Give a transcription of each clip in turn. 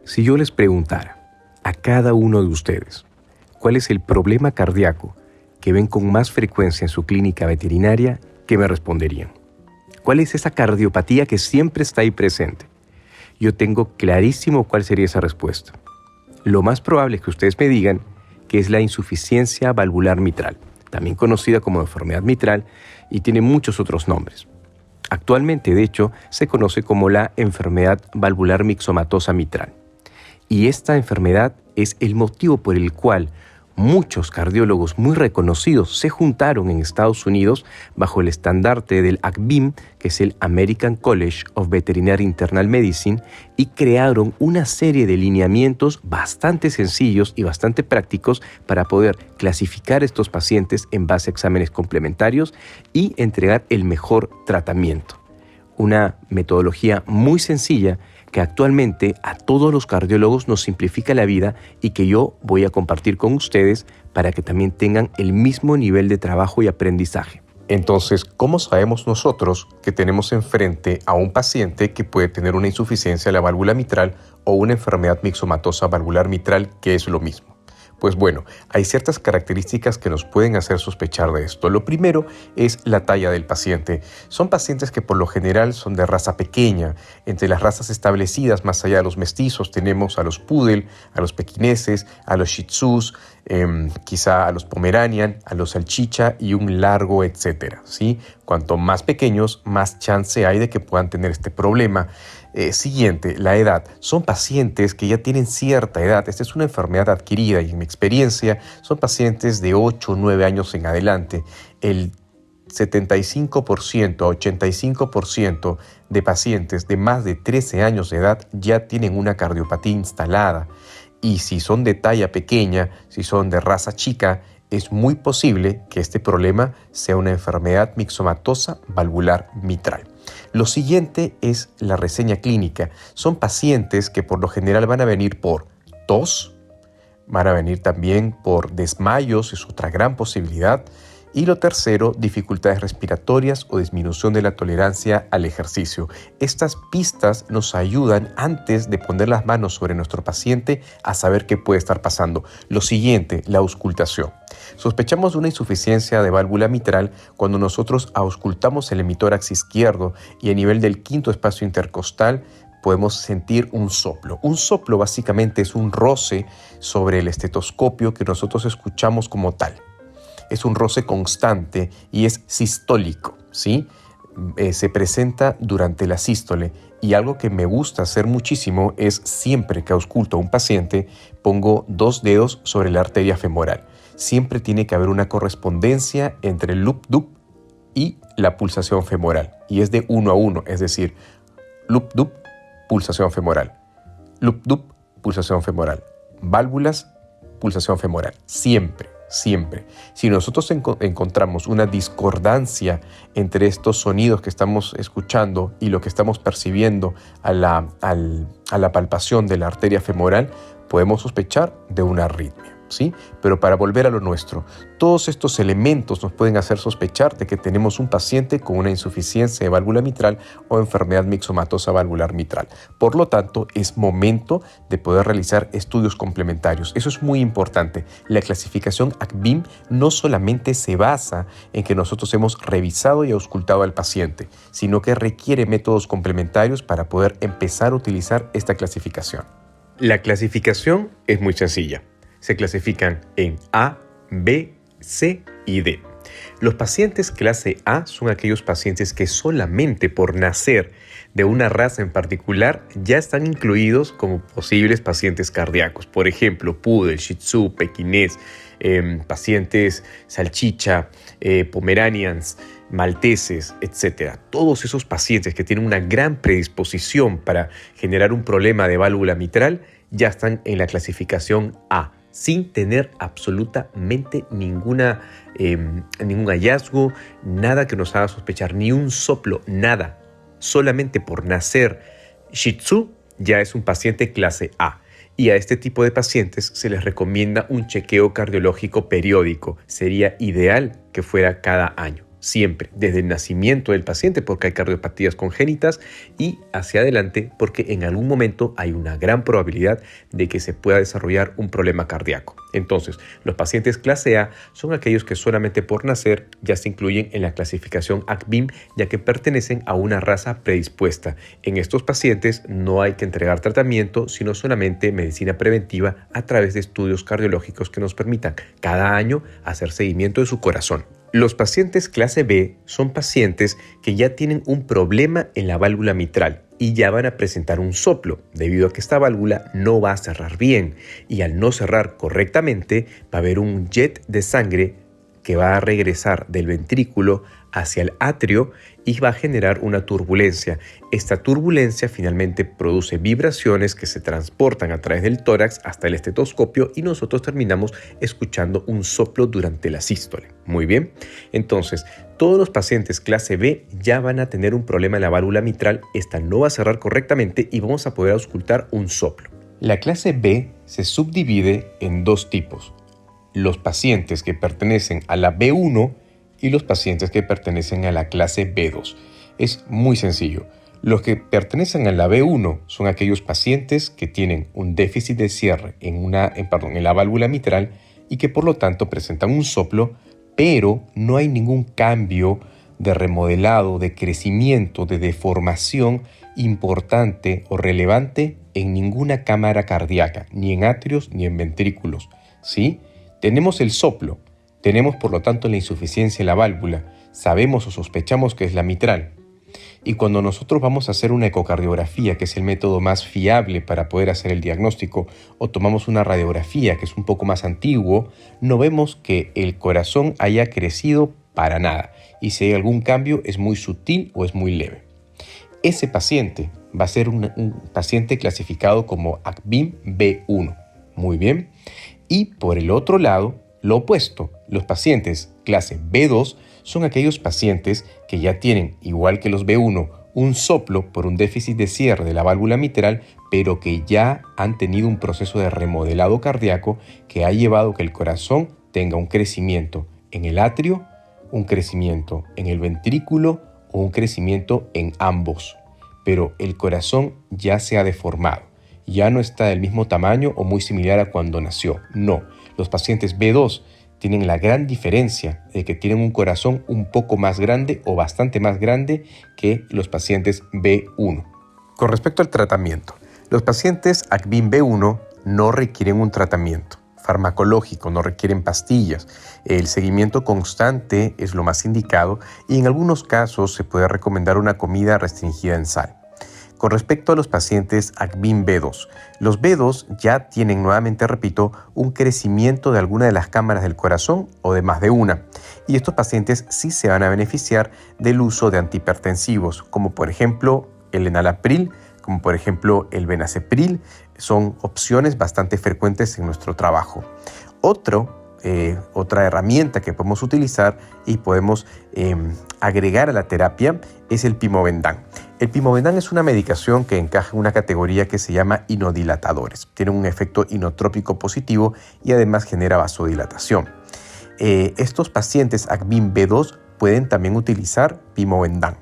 Si yo les preguntara a cada uno de ustedes cuál es el problema cardíaco que ven con más frecuencia en su clínica veterinaria, ¿qué me responderían? ¿Cuál es esa cardiopatía que siempre está ahí presente? Yo tengo clarísimo cuál sería esa respuesta. Lo más probable es que ustedes me digan que es la insuficiencia valvular mitral, también conocida como enfermedad mitral y tiene muchos otros nombres. Actualmente, de hecho, se conoce como la enfermedad valvular mixomatosa mitral. Y esta enfermedad es el motivo por el cual muchos cardiólogos muy reconocidos se juntaron en Estados Unidos bajo el estandarte del ACVIM, que es el American College of Veterinary Internal Medicine, y crearon una serie de lineamientos bastante sencillos y bastante prácticos para poder clasificar estos pacientes en base a exámenes complementarios y entregar el mejor tratamiento. Una metodología muy sencilla que actualmente a todos los cardiólogos nos simplifica la vida y que yo voy a compartir con ustedes para que también tengan el mismo nivel de trabajo y aprendizaje. Entonces, ¿cómo sabemos nosotros que tenemos enfrente a un paciente que puede tener una insuficiencia de la válvula mitral o una enfermedad mixomatosa valvular mitral, que es lo mismo? Pues bueno, hay ciertas características que nos pueden hacer sospechar de esto. Lo primero es la talla del paciente. Son pacientes que por lo general son de raza pequeña. Entre las razas establecidas, más allá de los mestizos, tenemos a los poodle, a los pequineses, a los shih tzus, quizá a los pomeranian, a los salchicha y un largo etcétera, ¿sí? Cuanto más pequeños, más chance hay de que puedan tener este problema. Siguiente, la edad. Son pacientes que ya tienen cierta edad. Esta es una enfermedad adquirida y en mi experiencia son pacientes de 8 o 9 años en adelante. El 75% a 85% de pacientes de más de 13 años de edad ya tienen una cardiopatía instalada. Y si son de talla pequeña, si son de raza chica, es muy posible que este problema sea una enfermedad mixomatosa valvular mitral. Lo siguiente es la reseña clínica. Son pacientes que por lo general van a venir por tos, van a venir también por desmayos, es otra gran posibilidad. Y lo tercero, dificultades respiratorias o disminución de la tolerancia al ejercicio. Estas pistas nos ayudan antes de poner las manos sobre nuestro paciente a saber qué puede estar pasando. Lo siguiente, la auscultación. Sospechamos de una insuficiencia de válvula mitral cuando nosotros auscultamos el emitórax izquierdo y a nivel del quinto espacio intercostal podemos sentir un soplo. Un soplo básicamente es un roce sobre el estetoscopio que nosotros escuchamos como tal. Es un roce constante y es sistólico, ¿sí? Se presenta durante la sístole y algo que me gusta hacer muchísimo es siempre que ausculto a un paciente pongo 2 dedos sobre la arteria femoral. Siempre tiene que haber una correspondencia entre el loop-dup y la pulsación femoral y es de 1 a 1, es decir, loop-dup, pulsación femoral, loop-dup, pulsación femoral, válvulas, pulsación femoral, siempre. Siempre. Si nosotros encontramos una discordancia entre estos sonidos que estamos escuchando y lo que estamos percibiendo a la palpación de la arteria femoral, podemos sospechar de una arritmia, ¿sí? Pero para volver a lo nuestro, todos estos elementos nos pueden hacer sospechar de que tenemos un paciente con una insuficiencia de válvula mitral o enfermedad mixomatosa valvular mitral. Por lo tanto, es momento de poder realizar estudios complementarios. Eso es muy importante. La clasificación ACVIM no solamente se basa en que nosotros hemos revisado y auscultado al paciente, sino que requiere métodos complementarios para poder empezar a utilizar esta clasificación. La clasificación es muy sencilla. Se clasifican en A, B, C y D. Los pacientes clase A son aquellos pacientes que solamente por nacer de una raza en particular ya están incluidos como posibles pacientes cardíacos. Por ejemplo, poodle, shih tzu, pequinés, pacientes salchicha, pomeranians, malteses, etc. Todos esos pacientes que tienen una gran predisposición para generar un problema de válvula mitral ya están en la clasificación A, sin tener absolutamente ningún hallazgo, nada que nos haga sospechar, ni un soplo, nada. Solamente por nacer Shih Tzu ya es un paciente clase A. Y a este tipo de pacientes se les recomienda un chequeo cardiológico periódico. Sería ideal que fuera cada año. siempre, desde el nacimiento del paciente, porque hay cardiopatías congénitas, y hacia adelante, porque en algún momento hay una gran probabilidad de que se pueda desarrollar un problema cardíaco. Entonces, los pacientes clase A son aquellos que solamente por nacer ya se incluyen en la clasificación ACVIM, ya que pertenecen a una raza predispuesta. En estos pacientes no hay que entregar tratamiento, sino solamente medicina preventiva a través de estudios cardiológicos que nos permitan cada año hacer seguimiento de su corazón. Los pacientes clase B son pacientes que ya tienen un problema en la válvula mitral y ya van a presentar un soplo, debido a que esta válvula no va a cerrar bien, y al no cerrar correctamente va a haber un jet de sangre que va a regresar del ventrículo hacia el atrio y va a generar una turbulencia. Esta turbulencia finalmente produce vibraciones que se transportan a través del tórax hasta el estetoscopio y nosotros terminamos escuchando un soplo durante la sístole. Muy bien, entonces todos los pacientes clase B ya van a tener un problema en la válvula mitral, esta no va a cerrar correctamente y vamos a poder auscultar un soplo. La clase B se subdivide en dos tipos: los pacientes que pertenecen a la B1 y los pacientes que pertenecen a la clase B2. Es muy sencillo. Los que pertenecen a la B1 son aquellos pacientes que tienen un déficit de cierre en la válvula mitral y que por lo tanto presentan un soplo, pero no hay ningún cambio de remodelado, de crecimiento, de deformación importante o relevante en ninguna cámara cardíaca, ni en atrios ni en ventrículos, ¿sí? Tenemos el soplo, tenemos por lo tanto la insuficiencia en la válvula, sabemos o sospechamos que es la mitral. Y cuando nosotros vamos a hacer una ecocardiografía, que es el método más fiable para poder hacer el diagnóstico, o tomamos una radiografía, que es un poco más antiguo, no vemos que el corazón haya crecido para nada. Y si hay algún cambio es muy sutil o es muy leve. Ese paciente va a ser un paciente clasificado como ACVIM B1. Muy bien. Y por el otro lado, lo opuesto, los pacientes clase B2 son aquellos pacientes que ya tienen, igual que los B1, un soplo por un déficit de cierre de la válvula mitral, pero que ya han tenido un proceso de remodelado cardíaco que ha llevado a que el corazón tenga un crecimiento en el atrio, un crecimiento en el ventrículo o un crecimiento en ambos. Pero el corazón ya se ha deformado, ya no está del mismo tamaño o muy similar a cuando nació. No, los pacientes B2 tienen la gran diferencia de que tienen un corazón un poco más grande o bastante más grande que los pacientes B1. Con respecto al tratamiento, los pacientes ACVIM B1 no requieren un tratamiento farmacológico, no requieren pastillas. El seguimiento constante es lo más indicado y en algunos casos se puede recomendar una comida restringida en sal. Con respecto a los pacientes ACVIM B2, los B2 ya tienen, nuevamente repito, un crecimiento de alguna de las cámaras del corazón o de más de una. Y estos pacientes sí se van a beneficiar del uso de antihipertensivos, como por ejemplo el enalapril, como por ejemplo el benacepril. Son opciones bastante frecuentes en nuestro trabajo. Otra herramienta que podemos utilizar y podemos agregar a la terapia es el pimobendan. El pimobendan es una medicación que encaja en una categoría que se llama inodilatadores. Tiene un efecto inotrópico positivo y además genera vasodilatación. Estos pacientes ACVIM B2 pueden también utilizar pimobendan.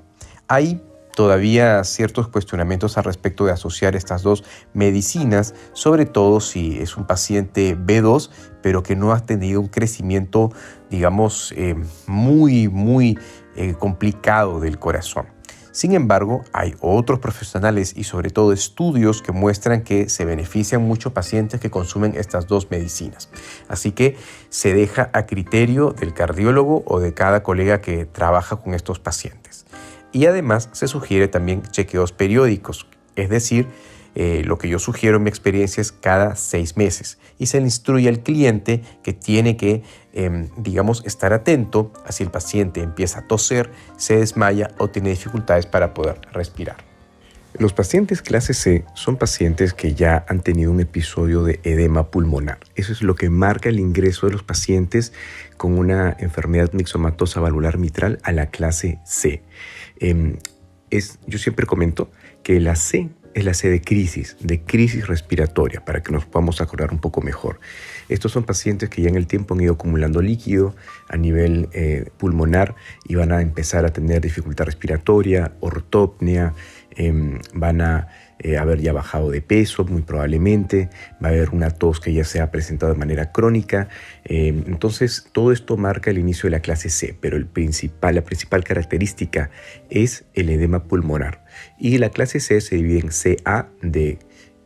Hay todavía ciertos cuestionamientos al respecto de asociar estas dos medicinas, sobre todo si es un paciente B2, pero que no ha tenido un crecimiento, digamos, muy complicado del corazón. Sin embargo, hay otros profesionales y sobre todo estudios que muestran que se benefician mucho pacientes que consumen estas dos medicinas. Así que se deja a criterio del cardiólogo o de cada colega que trabaja con estos pacientes. Y además se sugiere también chequeos periódicos, es decir, lo que yo sugiero en mi experiencia es cada 6 meses y se le instruye al cliente que tiene que, estar atento a si el paciente empieza a toser, se desmaya o tiene dificultades para poder respirar. Los pacientes clase C son pacientes que ya han tenido un episodio de edema pulmonar. Eso es lo que marca el ingreso de los pacientes con una enfermedad mixomatosa valvular mitral a la clase C. Yo siempre comento que la C es la C de crisis respiratoria, para que nos podamos acordar un poco mejor. Estos son pacientes que ya en el tiempo han ido acumulando líquido a nivel pulmonar y van a empezar a tener dificultad respiratoria, ortopnea, van a haber ya bajado de peso muy probablemente, va a haber una tos que ya se ha presentado de manera crónica. Entonces todo esto marca el inicio de la clase C, pero la principal característica es el edema pulmonar. Y la clase C se divide en CA de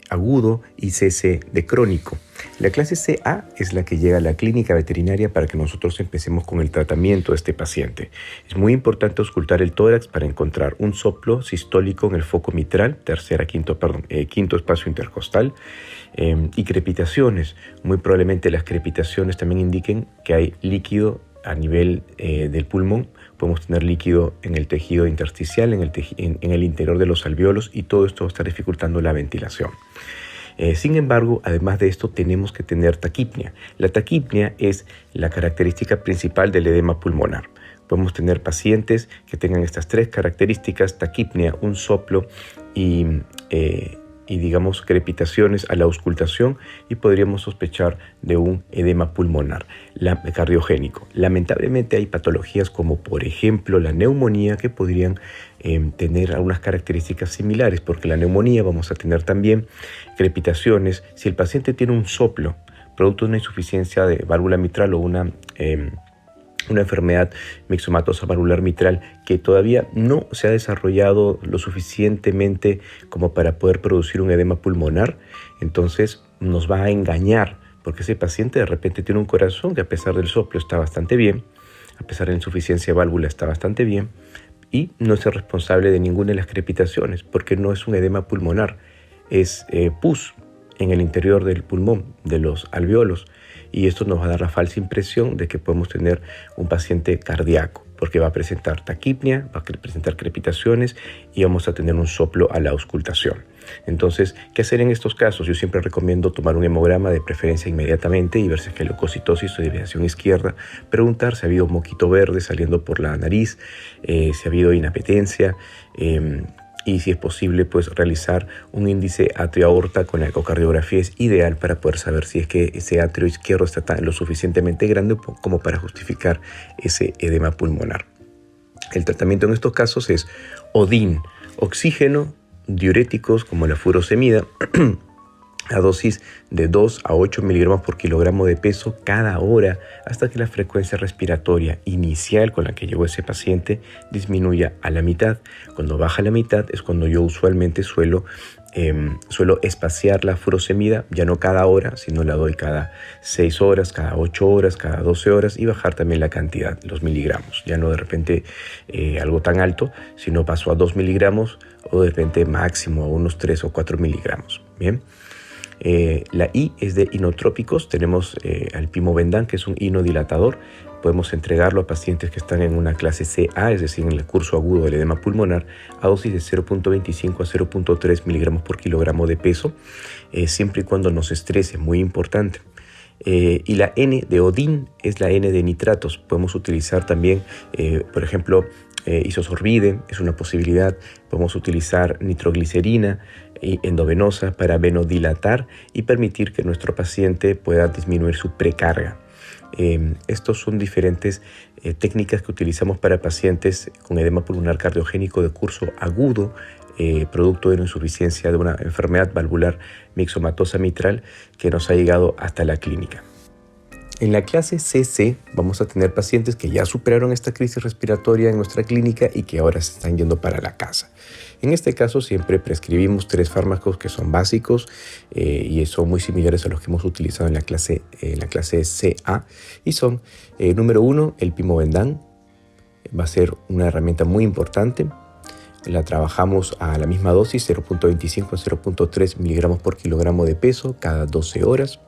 agudo y CC de crónico. La clase CA es la que llega a la clínica veterinaria para que nosotros empecemos con el tratamiento de este paciente. Es muy importante auscultar el tórax para encontrar un soplo sistólico en el foco mitral, quinto espacio intercostal, y crepitaciones. Muy probablemente las crepitaciones también indiquen que hay líquido a nivel del pulmón. Podemos tener líquido en el tejido intersticial, en el interior de los alvéolos, y todo esto va a estar dificultando la ventilación. Sin embargo, además de esto, tenemos que tener taquipnea. La taquipnea es la característica principal del edema pulmonar. Podemos tener pacientes que tengan estas tres características: taquipnea, un soplo y digamos crepitaciones a la auscultación, y podríamos sospechar de un edema pulmonar cardiogénico. Lamentablemente hay patologías como por ejemplo la neumonía que podrían tener algunas características similares, porque la neumonía vamos a tener también crepitaciones. Si el paciente tiene un soplo producto de una insuficiencia de válvula mitral o una enfermedad mixomatosa valvular mitral que todavía no se ha desarrollado lo suficientemente como para poder producir un edema pulmonar, entonces nos va a engañar, porque ese paciente de repente tiene un corazón que a pesar del soplo está bastante bien, a pesar de la insuficiencia de válvula está bastante bien, y no es el responsable de ninguna de las crepitaciones, porque no es un edema pulmonar, es pus en el interior del pulmón, de los alvéolos. Y esto nos va a dar la falsa impresión de que podemos tener un paciente cardíaco, porque va a presentar taquipnea, va a presentar crepitaciones y vamos a tener un soplo a la auscultación. Entonces, ¿qué hacer en estos casos? Yo siempre recomiendo tomar un hemograma, de preferencia inmediatamente, y ver si hay leucocitosis o desviación izquierda. Preguntar si ha habido moquito verde saliendo por la nariz, si ha habido inapetencia, y si es posible, pues realizar un índice atrio-aorta con la ecocardiografía es ideal para poder saber si es que ese atrio izquierdo está lo suficientemente grande como para justificar ese edema pulmonar. El tratamiento en estos casos es ODIN, oxígeno, diuréticos como la furosemida, a dosis de 2 a 8 miligramos por kilogramo de peso cada hora, hasta que la frecuencia respiratoria inicial con la que llegó ese paciente disminuya a la mitad. Cuando baja a la mitad es cuando yo usualmente suelo espaciar la furosemida, ya no cada hora, sino la doy cada 6 horas, cada 8 horas, cada 12 horas, y bajar también la cantidad, los miligramos. Ya no de repente algo tan alto, sino paso a 2 miligramos o de repente máximo a unos 3 o 4 miligramos. Bien. La I es de inotrópicos. Tenemos al pimobendan, que es un inodilatador. Podemos entregarlo a pacientes que están en una clase CA, es decir, en el curso agudo del edema pulmonar, a dosis de 0.25 a 0.3 miligramos por kilogramo de peso, siempre y cuando nos estrese, muy importante. Y la N de Odin es la N de nitratos. Podemos utilizar también, por ejemplo, isosorbide, es una posibilidad. Podemos utilizar nitroglicerina endovenosa para venodilatar y permitir que nuestro paciente pueda disminuir su precarga. Estos son diferentes técnicas que utilizamos para pacientes con edema pulmonar cardiogénico de curso agudo, producto de una insuficiencia de una enfermedad valvular mixomatosa mitral que nos ha llegado hasta la clínica. En la clase CC vamos a tener pacientes que ya superaron esta crisis respiratoria en nuestra clínica y que ahora se están yendo para la casa. En este caso siempre prescribimos 3 fármacos que son básicos y son muy similares a los que hemos utilizado en la clase CA, y son, número 1, el pimobendan. Va a ser una herramienta muy importante. La trabajamos a la misma dosis, 0.25 a 0.3 miligramos por kilogramo de peso cada 12 horas,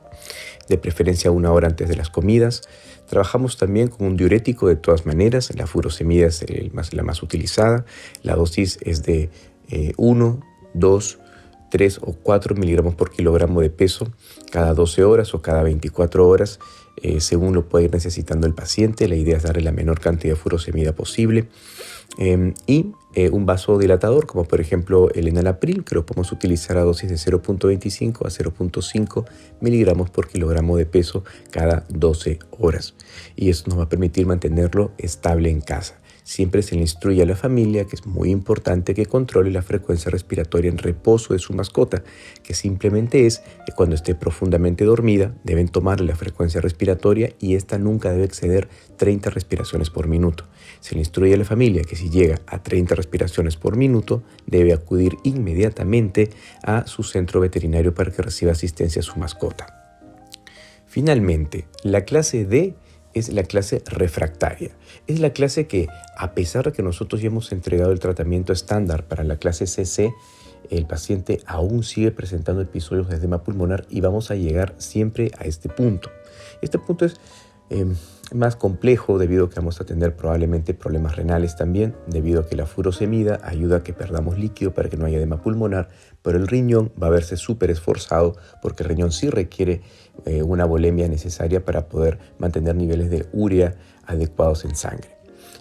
de preferencia 1 hora antes de las comidas. Trabajamos también con un diurético de todas maneras. La furosemida es la más utilizada. La dosis es de 1, 2, 3 o 4 miligramos por kilogramo de peso cada 12 horas o cada 24 horas. según lo pueda ir necesitando el paciente. La idea es darle la menor cantidad de furosemida posible. Un vasodilatador, como por ejemplo el enalapril, que lo podemos utilizar a dosis de 0.25 a 0.5 miligramos por kilogramo de peso cada 12 horas. Y eso nos va a permitir mantenerlo estable en casa. Siempre se le instruye a la familia que es muy importante que controle la frecuencia respiratoria en reposo de su mascota, que simplemente es que cuando esté profundamente dormida deben tomarle la frecuencia respiratoria y esta nunca debe exceder 30 respiraciones por minuto. Se le instruye a la familia que si llega a 30 respiraciones por minuto debe acudir inmediatamente a su centro veterinario para que reciba asistencia a su mascota. Finalmente, la clase D es la clase refractaria. Es la clase que, a pesar de que nosotros ya hemos entregado el tratamiento estándar para la clase CC, el paciente aún sigue presentando episodios de edema pulmonar y vamos a llegar siempre a este punto. Este punto es más complejo debido a que vamos a tener probablemente problemas renales también, debido a que la furosemida ayuda a que perdamos líquido para que no haya edema pulmonar, pero el riñón va a verse súper esforzado porque el riñón sí requiere una volemia necesaria para poder mantener niveles de urea adecuados en sangre.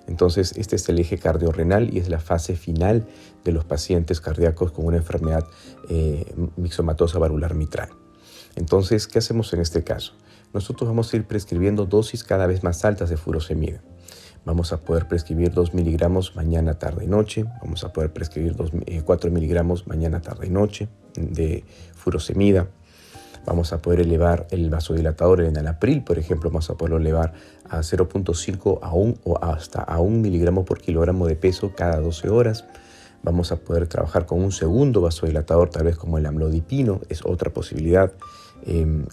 Entonces, este es el eje cardiorrenal y es la fase final de los pacientes cardíacos con una enfermedad mixomatosa valvular mitral. Entonces, ¿qué hacemos en este caso? Nosotros vamos a ir prescribiendo dosis cada vez más altas de furosemida. Vamos a poder prescribir 2 miligramos mañana, tarde y noche. Vamos a poder prescribir 4 miligramos mañana, tarde y noche de furosemida. Vamos a poder elevar el vasodilatador, el enalapril, por ejemplo, vamos a poderlo elevar a 0.5 o hasta a 1 miligramo por kilogramo de peso cada 12 horas. Vamos a poder trabajar con un segundo vasodilatador, tal vez como el amlodipino, es otra posibilidad.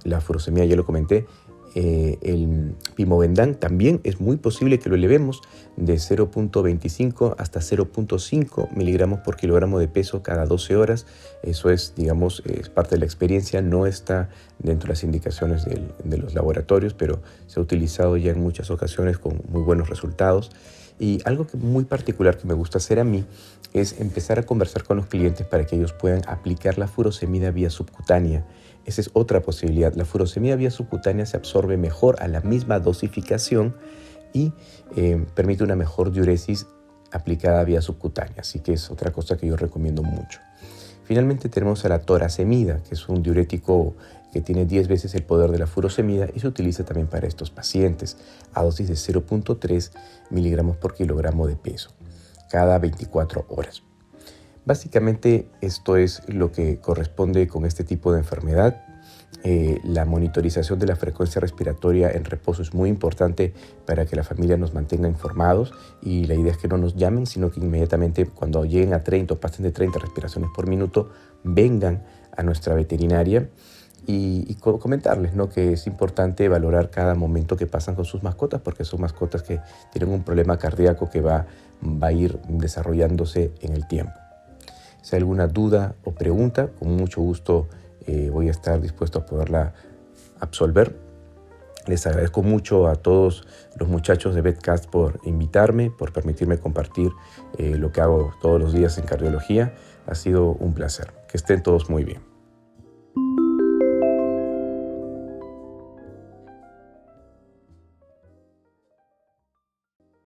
La furosemida ya lo comenté. El pimobendan también es muy posible que lo elevemos de 0.25 hasta 0.5 miligramos por kilogramo de peso cada 12 horas. Eso es, digamos, es parte de la experiencia, no está dentro de las indicaciones de los laboratorios, pero se ha utilizado ya en muchas ocasiones con muy buenos resultados. Y algo muy particular que me gusta hacer a mí es empezar a conversar con los clientes para que ellos puedan aplicar la furosemida vía subcutánea. Esa es otra posibilidad. La furosemida vía subcutánea se absorbe mejor a la misma dosificación y permite una mejor diuresis aplicada vía subcutánea. Así que es otra cosa que yo recomiendo mucho. Finalmente tenemos a la toracemida, que es un diurético que tiene 10 veces el poder de la furosemida y se utiliza también para estos pacientes a dosis de 0.3 miligramos por kilogramo de peso cada 24 horas. Básicamente esto es lo que corresponde con este tipo de enfermedad. La monitorización de la frecuencia respiratoria en reposo es muy importante para que la familia nos mantenga informados y la idea es que no nos llamen, sino que inmediatamente cuando lleguen a 30 o pasen de 30 respiraciones por minuto, vengan a nuestra veterinaria y comentarles, ¿no?, que es importante valorar cada momento que pasan con sus mascotas porque son mascotas que tienen un problema cardíaco que va a ir desarrollándose en el tiempo. Si hay alguna duda o pregunta, con mucho gusto voy a estar dispuesto a poderla absolver. Les agradezco mucho a todos los muchachos de VetCast por invitarme, por permitirme compartir lo que hago todos los días en cardiología. Ha sido un placer. Que estén todos muy bien.